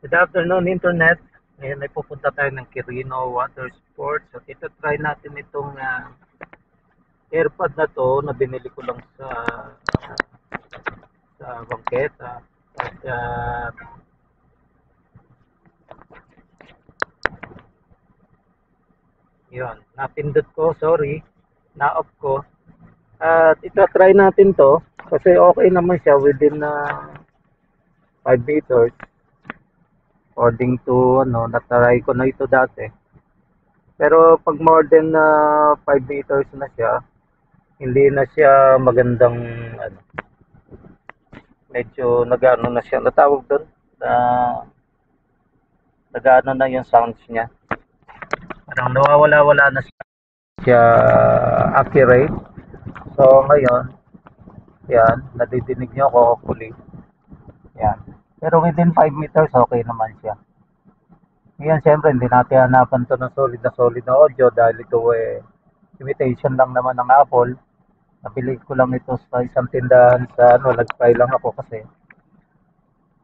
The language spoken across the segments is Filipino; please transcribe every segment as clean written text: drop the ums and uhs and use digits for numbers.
Good afternoon, Internet. Ngayon ay pupunta tayo ng Quirino Water Sports. At ito try natin itong AirPod na to na binili ko lang sa bangketa. At yun, napindot ko, sorry, na-off ko. At ita-try natin to kasi okay naman siya within 5 meters. According to na-try ko na ito dati. Pero pag more than 5 meters na siya, hindi na siya magandang ano, medyo nag-ano na siya, natawag doon, nag-ano na yung sounds niya. Parang nawawala-wala na siya accurate. So ngayon, yan, nadidinig niyo ako hopefully. Yan. Pero within 5 meters, okay naman siya. Ngayon, siyempre, hindi natin hanapan to ng solid na audio dahil ito imitation lang naman ng Apple. Nabili ko lang ito sa isang tindahan sa nag-try lang ako kasi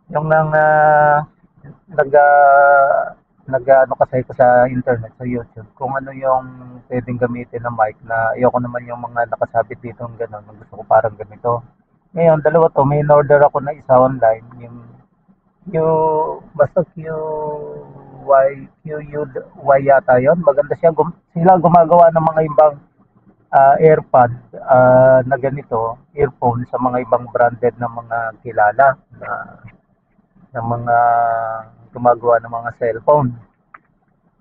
yung nang nag nag-ano kasi ko sa internet sa YouTube kung ano yung pwedeng gamitin na mic na ayoko naman yung mga nakasabit dito ng gano'n. Gusto ko parang ganito. Ngayon, dalawa to. May in-order ako na isa online. Q, basta QUY yata yun. Maganda siya. Sila gumagawa ng mga ibang AirPod na ganito, earphone sa mga ibang branded na mga kilala na mga gumagawa ng mga cellphone.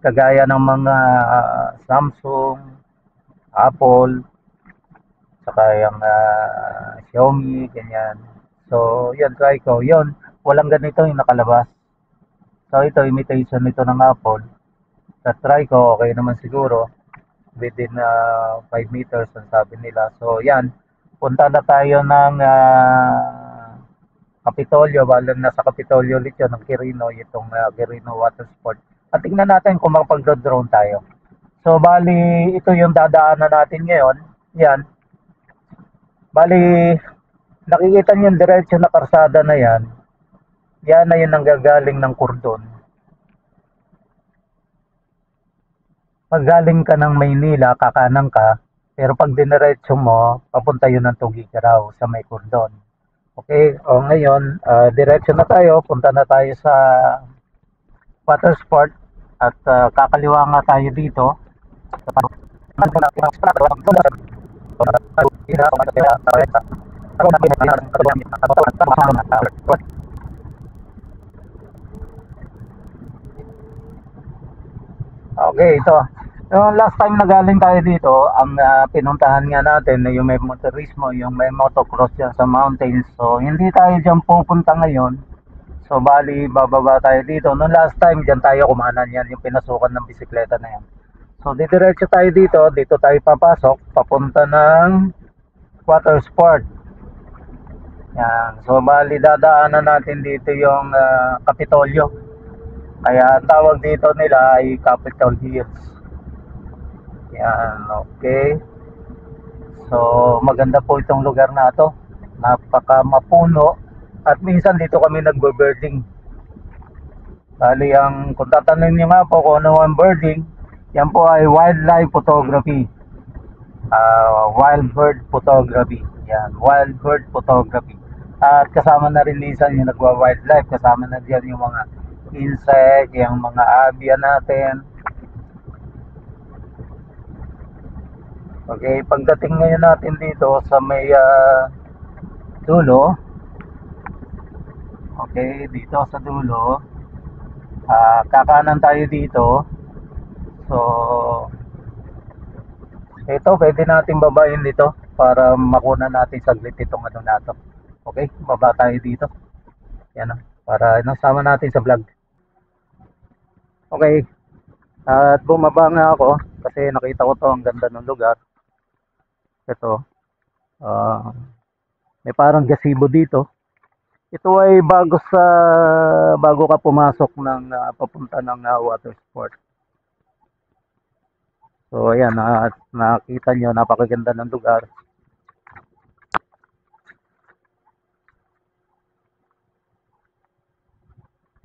Kagaya ng mga Samsung, Apple, saka yung Xiaomi, ganyan. So, yun, try ko. Yun, walang ganito yung nakalabas. So, ito, imitation nito ng Apple. Sa try ko, okay naman siguro. Within 5 meters, ang sabi nila. So, yan. Punta na tayo ng Kapitolyo. Bale, nasa Kapitolyo ulit yun, ng Quirino, itong Quirino Water Sport. At tingnan natin kung makapag-drone tayo. So, bali, ito yung dadaanan natin ngayon. Yan. Bali, nakikita niyo yung diretso na karsada na yan. Yan na yung nanggagaling ng Cordon. Pag galing ka ng Maynila, kakanan ka, pero pag diniretso mo, papunta yun ng Tugigaraw sa may Cordon. Okay, o ngayon, diretso na tayo, punta na tayo sa water sport at kakaliwa nga tayo dito. Okay, ito. Yung last time na galing tayo dito, ang pinuntahan nga natin na yung may motorismo, yung may motocross yan sa mountains. So, hindi tayo dyan pupunta ngayon. So, bali, bababa tayo dito. Noong last time, dyan tayo kumanan yan, yung pinasukan ng bisikleta na yan. So, didiretso tayo dito tayo papasok, papunta ng water sport. Yan. So, bali, dadaanan natin dito yung Kapitolyo. Kaya, ang tawag dito nila ay Capitol Hills. Yan, okay. So, maganda po itong lugar na to. Napaka mapuno. At minsan dito kami nagbo-birding. Bali, kung tatanungin niyo nga po kung ano ang birding, yan po ay wildlife photography. Wild bird photography. Yan, wild bird photography. At kasama na rin minsan yung nagwa-wildlife. Kasama na diyan yung mga insect, yung mga abia natin. Okay, pagdating ngayon natin dito sa may dulo, okay, dito sa dulo, kakanan tayo dito. So, ito, pwede natin babayin dito para makuna natin saglit itong ano nato. Okay, baba tayo dito. Yan, para nasama natin sa vlog. Okay, at bumaba nga ako kasi nakita ko to, ang ganda ng lugar. Ito, may parang gazebo dito. Ito ay bago ka pumasok ng papunta ng water sport. So ayan, nakita nyo, napakaganda ng lugar.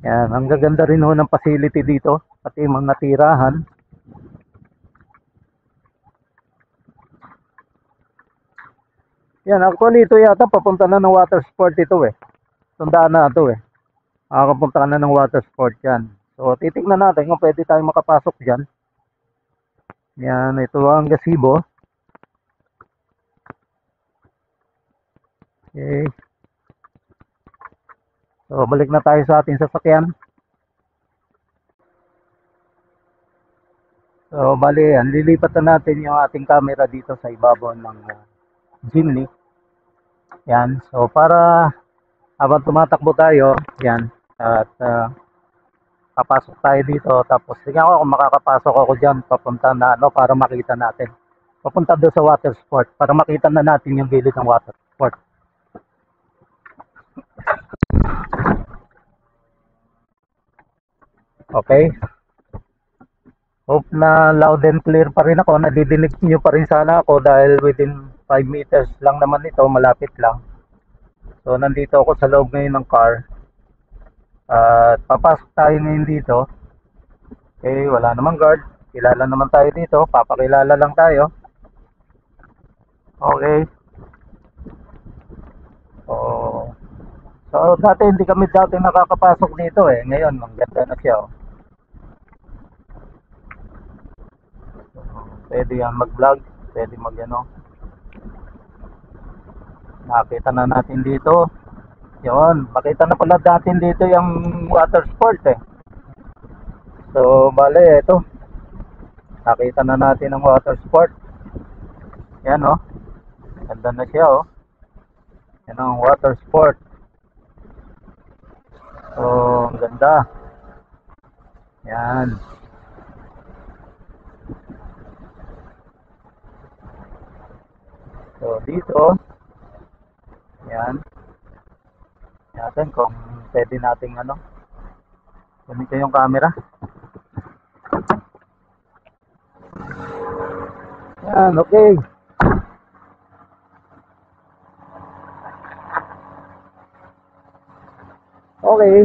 Yan, ang gaganda rin ho ng facility dito, pati mga tirahan. Yan, actually ito yata papunta na ng water sport ito eh. Tundaan na ito eh. Makakapunta na ng water sport yan. So, titignan natin kung pwede tayo makapasok dyan. Yan, ito ang gazebo. Okay. So, balik na tayo sa ating sasakyan. So, bali yan, lilipat na natin yung ating camera dito sa ibabaw ng Jimny. Yan, so para habang tumatakbo tayo, yan, at papasok tayo dito, tapos tingnan ko kung makakapasok ako dyan, papunta na, ano, para makita natin. Papunta doon sa water sport, para makita na natin yung gilid ng water sport. Okay. Hope na loud and clear pa rin ako. Nadidinig nyo pa rin sana ako dahil within 5 meters lang naman ito, malapit lang. So, nandito ako sa loob ngayon ng car. At papasok tayo ngayon dito. Okay, wala namang guard. Kilala naman tayo dito. Papakilala lang tayo. Okay. So dati hindi kami dati nakakapasok dito eh. Ngayon, ang ganda na siya. Oh. Pwede yan mag-vlog. Pwede mag-ano. Nakita na natin dito. Yun, makita na pala natin dito yung water sport eh. So, bale, ito. Nakita na natin ang water sport. Yan oh. Ganda na siya oh. Yan ang water sport. So, ang ganda. Yan. So, dito. Yan. Natin kung pwede nating ano. Ganito yung camera. Yan, okay. Okay.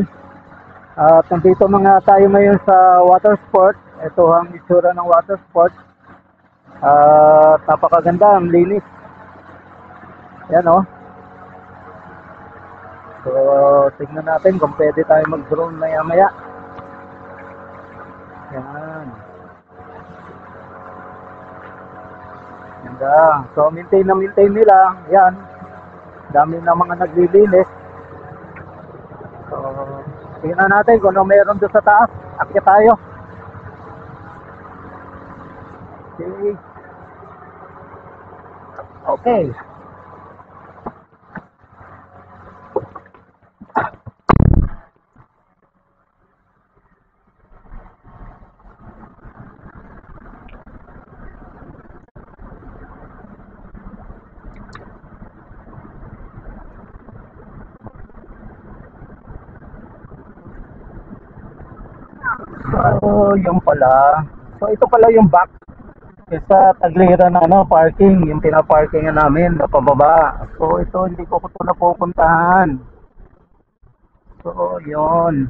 At nandito na nga tayo ngayon sa water sport. Ito ang itsura ng water sport. At napakaganda, ang linis. Yan oh. So, tignan natin kung pwede tayo mag-drone maya-maya. Yan. Ganda. So, maintain na maintain nila. Yan. Dami na mga naglilinis. So, tingnan natin kung ano meron doon sa taas. Akyat tayo. Okay. Okay. So, yung pala. So, ito pala yung back. Sa Taglira na ano, parking. Yung pinaparkingan namin na pababa. So, ito hindi ko ito napupuntahan. So, yun.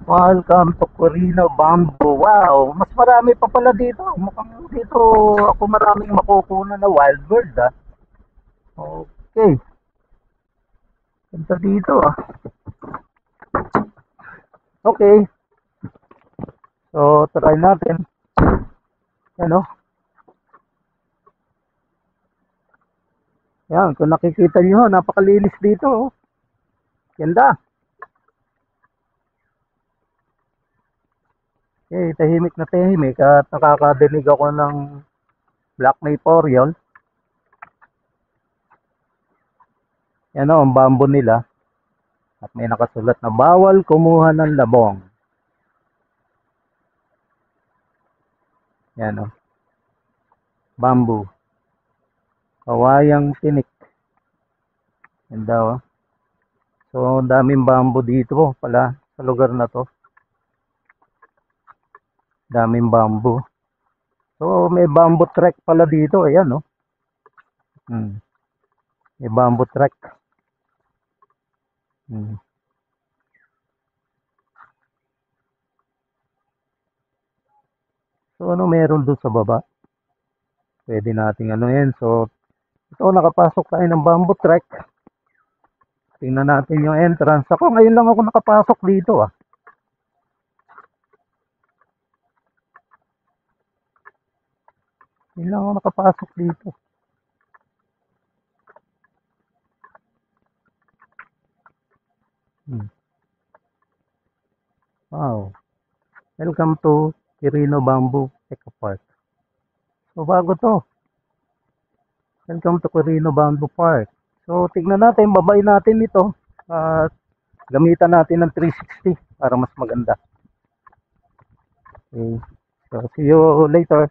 Welcome to Corino Bamboo. Wow, mas marami pa pala dito. Mukhang dito ako maraming makukuha na wild bird ah. Okay. Ganda dito ah. Okay. So, try natin. Ano? Yan, kung nakikita nyo, napakalinis dito. Oh. Ganda. Okay, tahimik na tahimik at nakakadinig ako ng Black Mayporial. Yan o, ang bamboo nila. At may nakasulat na bawal kumuha ng labong. Yan o. Bamboo. Kawayang tinik. Yan daw. So, daming bamboo dito pala sa lugar na to. Daming bamboo. So, may bamboo trek pala dito. Ayan o. May bamboo trek. So ano meron doon sa baba? Pwede nating ano yan. So ito nakapasok tayo ng bamboo trek. Tingnan natin yung entrance. Ako ngayon lang ako nakapasok dito ah. Ngayon lang ako nakapasok dito. Wow. Welcome to Quirino Bamboo Eco Park. So bago to. Welcome to Quirino Bamboo Park. So tignan natin, babayin natin ito. At gamitan natin ng 360 para mas maganda. Okay. So see you later.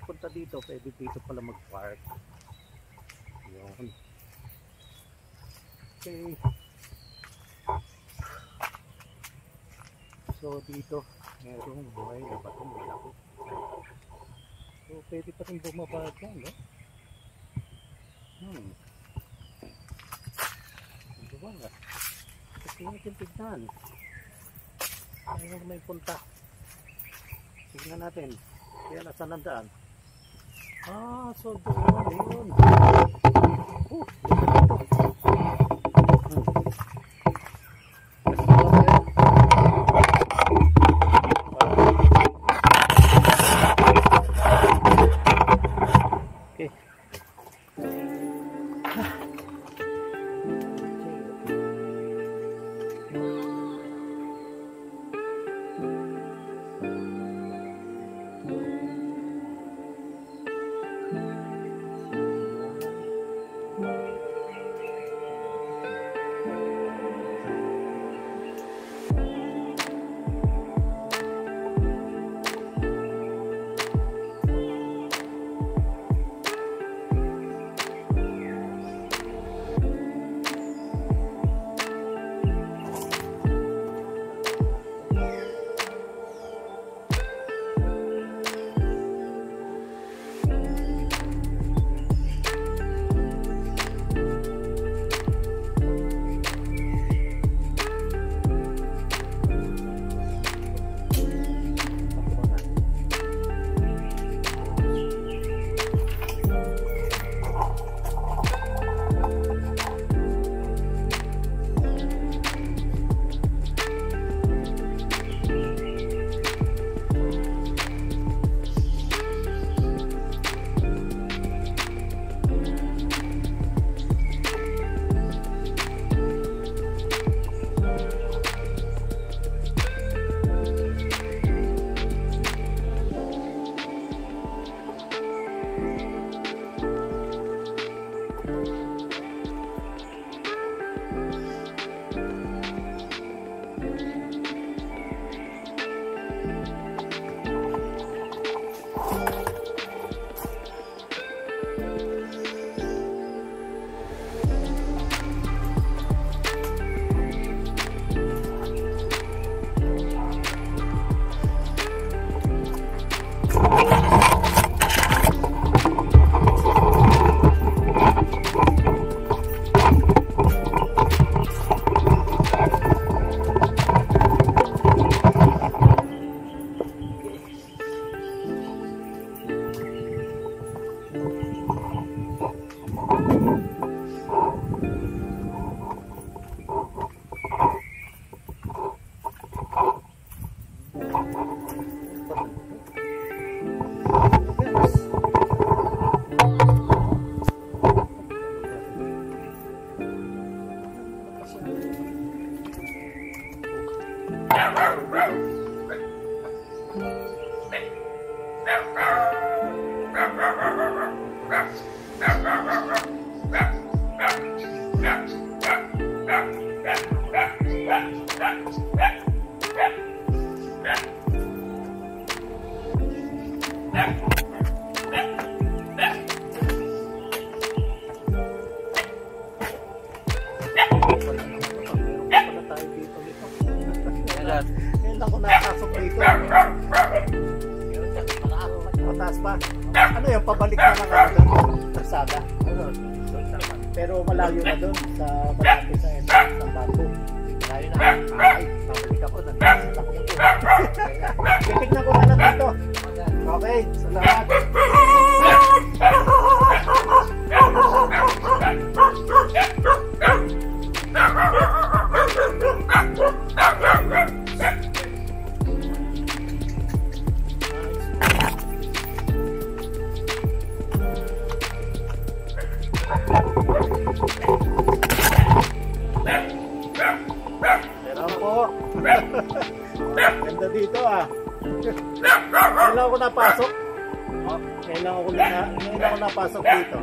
papunta dito, pwede dito pala mag-park. Yun. Okay. So dito, merong buhay na bato malaki. So pwede pa rin bumaba dyan, no? Diba nga? Kasi natin tignan. Ayun may punta. Tignan natin. Kaya nasaan ang daan? So doon, yun. Kailan ako napasok dito? Mataas pa. Ano yung pabalik na lang ako doon? Kalsada. Pero malayo na doon sa malapit sa bambo. Malayo na. Ay, pabalik ako doon. Titignan ko na dito. Okay, salamat. Meron po. Ganda dito ah. Kailan ako napasok? Kailan ako napasok dito?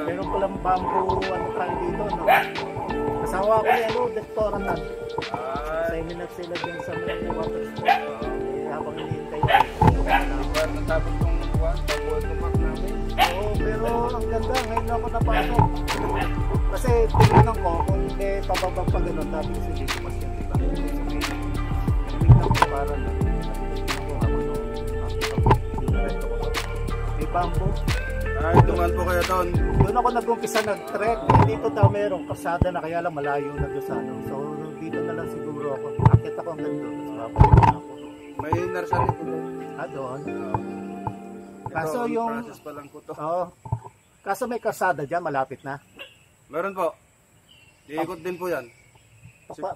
Meron ko lang bamboo ano tayo dito, no? Kasawa ko yan, Dektora na. 5 minutes sila dyan sa may water sport. Habang hinihintay ko. Tapos itong ganda. Ngayon lang ako napasok. Kasi tinignan ko kung may pababang pa ganun. Dati kasi dito mas yan, diba? Tinignan ko parang may bamboo. Tungan po kayo doon. Doon ako nag-umpisa nag-trek. Dito daw merong kasada na kaya lang malayo na doon sa ano. So dito na lang siguro ako. Akit ako hanggang doon. Tapos babalik na ako. May nursery po doon. Doon. Kaso Kaso yung... process pa lang po to. Oo. Kaso may kasada dyan, malapit na. Meron po. Iikot din po yan.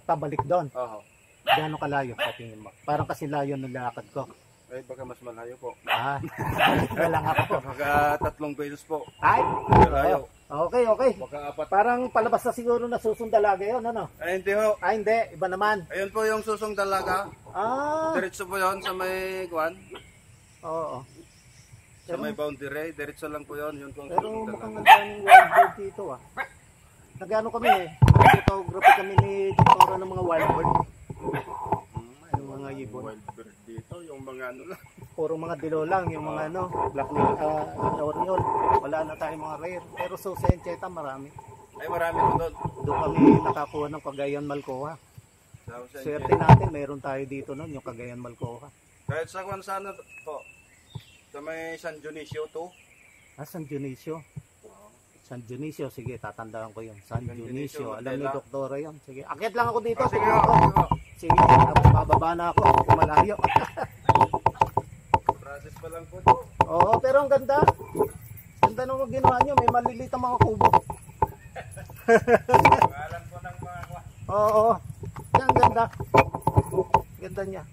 Pabalik doon. Oo. Gano'ng kalayo sa tingin mo? Parang kasi layo ng lakad ko. Ay, baka mas malayo po. Na lang ako. Baka 3 pesos po. Ay! Malayo. Okay, okay. Baka 4. Parang palabas na siguro na susundalaga yun, ano? Ay, hindi ho. Ay, hindi. Iba naman. Ayun po yung susong dalaga. Diretso po yun sa may kwan. Oo. Sa may boundary. Diretso lang po yun. Yun po yung Pero susong mukhang dalaga. ang daming wild bird dito, ah. Nag-ano kami eh. Photography kami ni Doktora ng mga wild bird. Yung mga ibon. Wild bird dito. Yung mga ano lang. Puro mga dilo lang, yung mga ano, black oriole. Wala na tayong mga rare. Pero susencheta marami. Ay, marami po doon. Doon kami nakakuha ng Cagayan Malcoa. Sa Jose Swerte natin, meron tayo dito nun, yung Cagayan Malcoa. Kahit sa kwan sana po. Sa may San Dionisio to. San Dionisio. San Dionisio, sige, tatandaan ko yun. San Dionisio, Dionisio, alam ni Mandela. Doktora yun. Sige, akit lang ako dito. Sige ho. Sige ho. Sige, tapos bababa na ako. Malayo. Process pa lang po to. Oo, pero ang ganda. Ganda nung ginawa nyo, may maliliit ang mga kubo. Pangalan po ng mga kwan. Oo, yan ganda. Ganda niya.